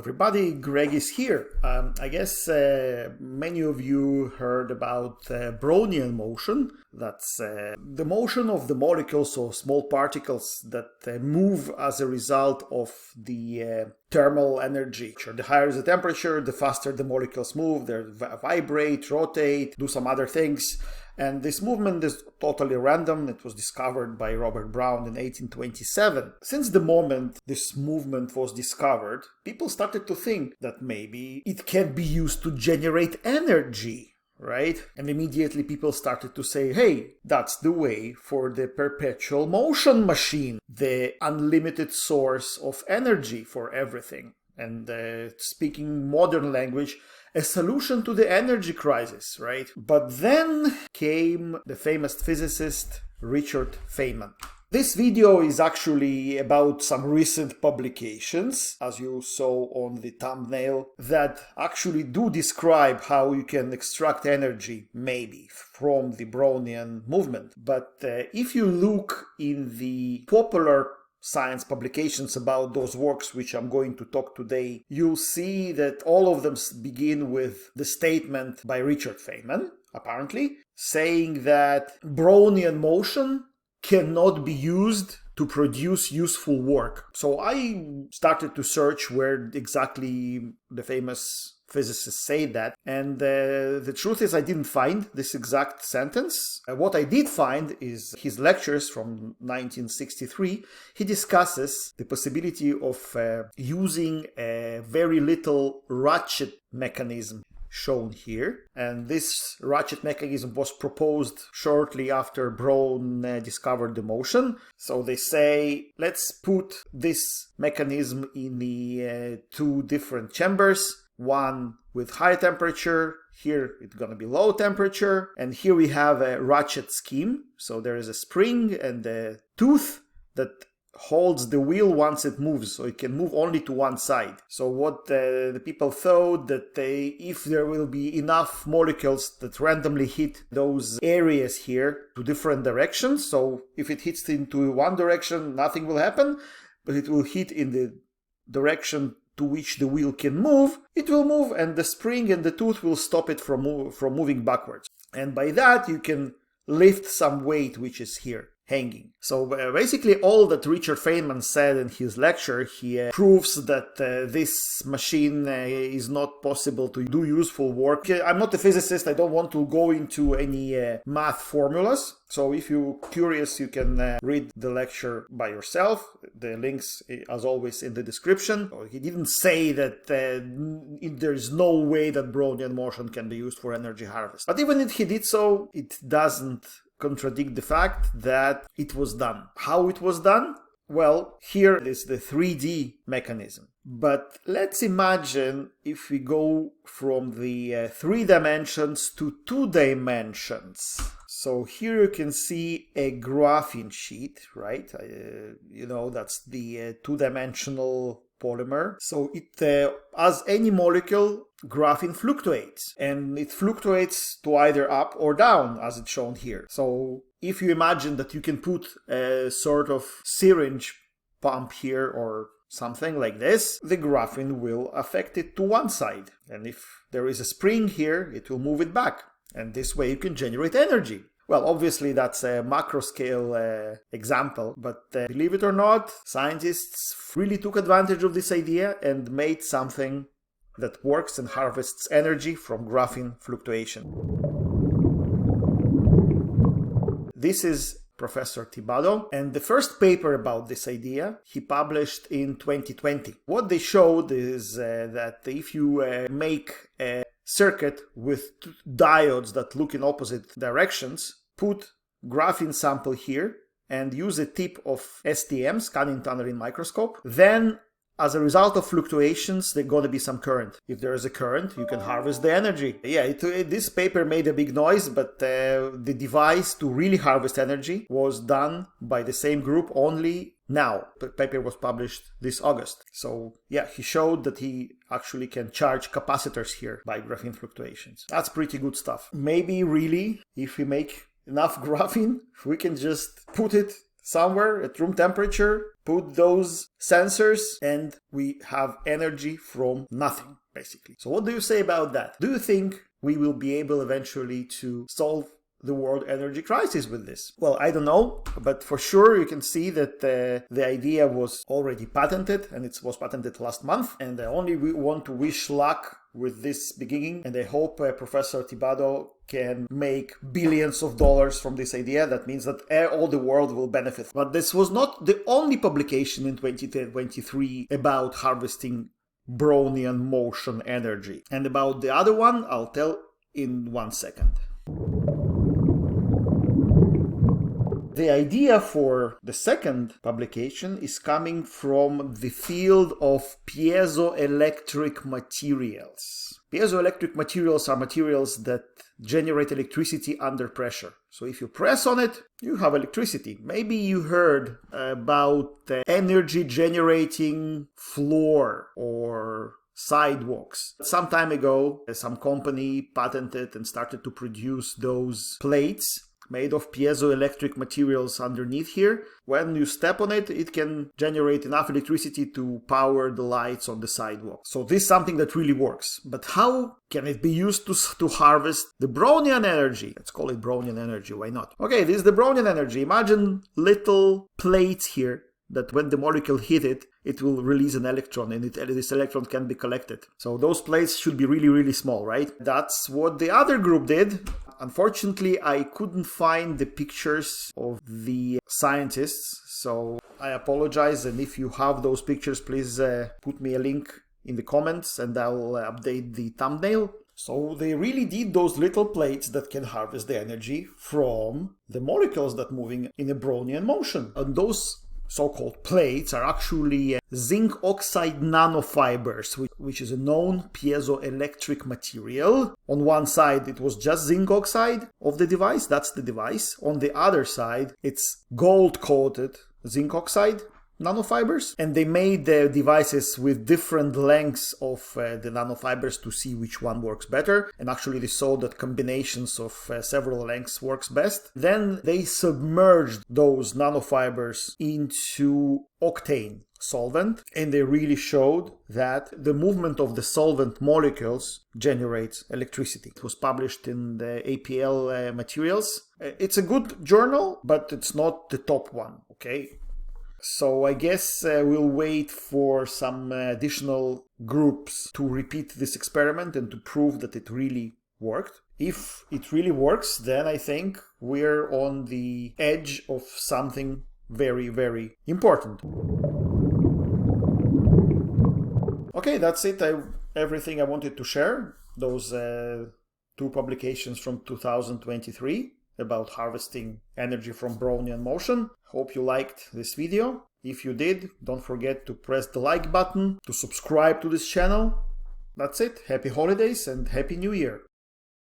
everybody, Greg is here. I guess many of you heard about Brownian motion. That's the motion of the molecules or small particles that move as a result of the thermal energy. The higher the temperature, the faster the molecules move. They vibrate, rotate, do some other things. And this movement is totally random. It was discovered by Robert Brown in 1827. Since the moment this movement was discovered, people started to think that maybe it can be used to generate energy, right? And immediately people started to say, hey, that's the way for the perpetual motion machine, the unlimited source of energy for everything. And speaking modern language, a solution to the energy crisis, right? But then came the famous physicist Richard Feynman. This video is actually about some recent publications, as you saw on the thumbnail, that actually do describe how you can extract energy, maybe, from the Brownian movement. But if you look in the popular science publications about those works which I'm going to talk today, you'll see that all of them begin with the statement by Richard Feynman, apparently, saying that Brownian motion cannot be used to produce useful work. So I started to search where exactly the famous physicists say that, and the truth is I didn't find this exact sentence. What I did find is his lectures from 1963. He discusses the possibility of using a very little ratchet mechanism shown here, and this ratchet mechanism was proposed shortly after Brown discovered the motion. So they say, let's put this mechanism in the two different chambers, one with high temperature, here it's going to be low temperature, and here we have a ratchet scheme. So there is a spring and a tooth that holds the wheel once it moves, so it can move only to one side. So what the people thought that if there will be enough molecules that randomly hit those areas here to different directions, so if it hits into one direction, nothing will happen, but it will hit in the direction to which the wheel can move, it will move, and the spring and the tooth will stop it from moving backwards. And by that you can lift some weight which is here hanging. So basically all that Richard Feynman said in his lecture, he proves that this machine is not possible to do useful work. I'm not a physicist, I don't want to go into any math formulas. So if you're curious, you can read the lecture by yourself. The links, as always, in the description. He didn't say that there is no way that Brownian motion can be used for energy harvest. But even if he did so, it doesn't contradict the fact that it was done. How it was done? Well, here is the 3D mechanism. But let's imagine if we go from the 3 dimensions to 2 dimensions. So here you can see a graphene sheet, right? That's the 2-dimensional polymer. So it, as any molecule, graphene fluctuates, and it fluctuates to either up or down, as it's shown here. So if you imagine that you can put a sort of syringe pump here or something like this, the graphene will affect it to one side. And if there is a spring here, it will move it back. And this way you can generate energy. Well, obviously that's a macro scale example, but believe it or not, scientists really took advantage of this idea and made something that works and harvests energy from graphene fluctuation. This is Professor Tibado, and the first paper about this idea he published in 2020. What they showed is that if you make a circuit with diodes that look in opposite directions, put graphene sample here and use a tip of STM, scanning tunneling microscope, then as a result of fluctuations, there's going to be some current. If there is a current, you can harvest the energy. Yeah, this paper made a big noise, but the device to really harvest energy was done by the same group only now. The paper was published this August. So yeah, he showed that he actually can charge capacitors here by graphene fluctuations. That's pretty good stuff. Maybe really, if we make enough graphene, we can just put it somewhere at room temperature, put those sensors, and we have energy from nothing, basically. So what do you say about that? Do you think we will be able eventually to solve the world energy crisis with this? Well, I don't know, but for sure you can see that the idea was already patented, and it was patented last month, and I only want to wish luck with this beginning, and I hope Professor Tibado can make billions of dollars from this idea. That means that all the world will benefit. But this was not the only publication in 2023 about harvesting Brownian motion energy. And about the other one, I'll tell in 1 second. The idea for the second publication is coming from the field of piezoelectric materials. Piezoelectric materials are materials that generate electricity under pressure. So if you press on it, you have electricity. Maybe you heard about the energy generating floor or sidewalks. Some time ago, some company patented and started to produce those plates made of piezoelectric materials underneath here. When you step on it, it can generate enough electricity to power the lights on the sidewalk. So this is something that really works. But how can it be used to harvest the Brownian energy? Let's call it Brownian energy, why not? Okay, this is the Brownian energy. Imagine little plates here that when the molecule hit it, it will release an electron, and this electron can be collected. So those plates should be really, really small, right? That's what the other group did. Unfortunately, I couldn't find the pictures of the scientists, so I apologize. And if you have those pictures, please put me a link in the comments and I'll update the thumbnail. So they really did those little plates that can harvest the energy from the molecules that moving in a Brownian motion. And those so-called plates are actually zinc oxide nanofibers, which is a known piezoelectric material. On one side, it was just zinc oxide of the device. That's the device. On the other side, it's gold-coated zinc oxide nanofibers, and they made the devices with different lengths of the nanofibers to see which one works better, and actually they saw that combinations of several lengths works best. Then they submerged those nanofibers into octane solvent, and they really showed that the movement of the solvent molecules generates electricity. It was published in the APL materials. It's a good journal, but it's not the top one, okay? So I guess we'll wait for some additional groups to repeat this experiment and to prove that it really worked. If it really works, then I think we're on the edge of something very, very important. Okay, that's it. Everything I wanted to share. Those two publications from 2023. About harvesting energy from Brownian motion. Hope you liked this video. If you did, don't forget to press the like button, to subscribe to this channel. That's it. Happy holidays and Happy New Year.